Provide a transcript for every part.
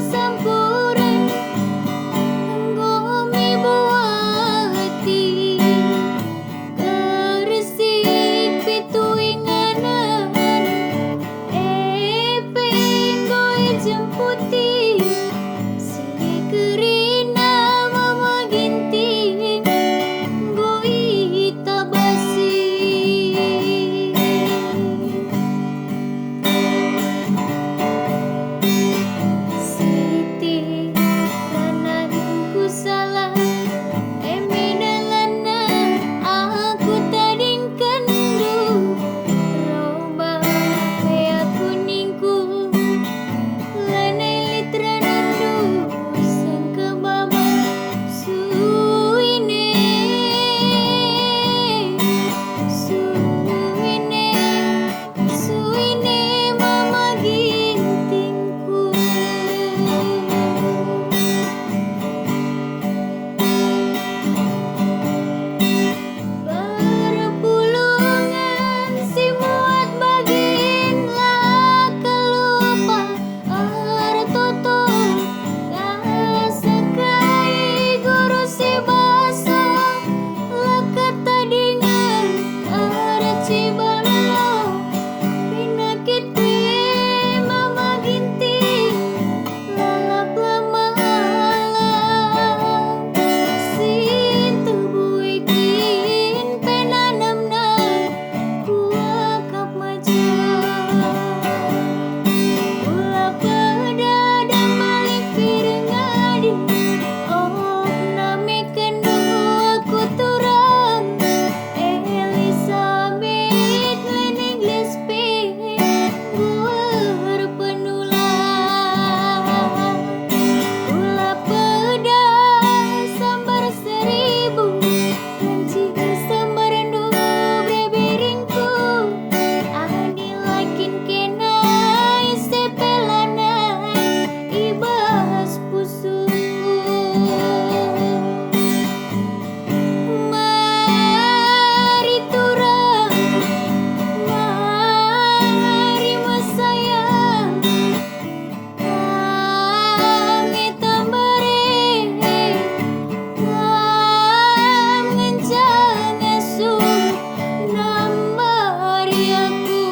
sampuran nggomi buah hati keresik pituinganan penggoi jemputi si kerina mama ginting goi tabasi Siti kananku salah eminalana aku tadingkan du roba pea kuningku lanai litranandu sangka baba suine suine mama gintingku berpulungan si muat bagin lah kelupa ara toto kasakai guru si basa lekat tadingan ara cibalalo pinakit mama ginting lalap lamalang sintu buikin penanamna kuakap majang ulah pada damali pirengadi oh nami kendu aku turang Elizabeth lening lespe guer penulang ulah pada sambar seribu benci sambar rendu brebiringku ani lakin kenai sepelanan ibas pusuku mari turang mari masayang kami tambare ngencang asuh nambari aku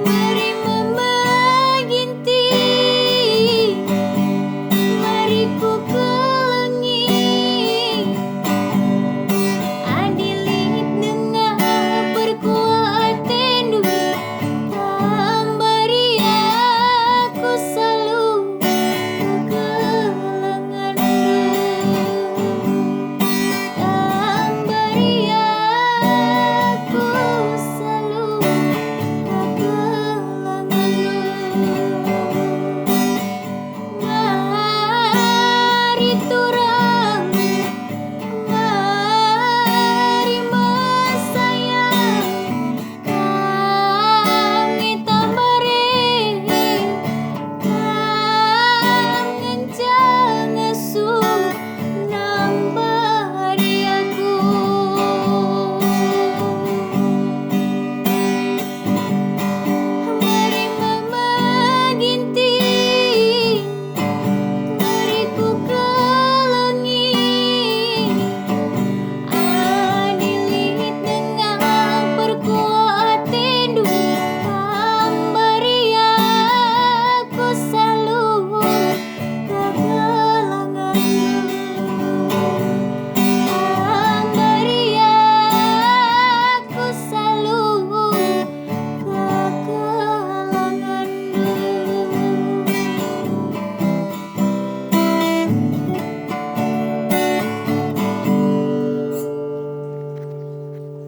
mari mama ginting mari ku kelengi adilit nengah berkuat tendu tambari aku selalu kekelanganmu tambari aku selalu kekelanganmu mari turang mari masayang kami tambare ngencang asuh nambari aku mari mama ginting mari ku kelengi adilit nengah berkuat tendu tambari aku selalu kekelanganmu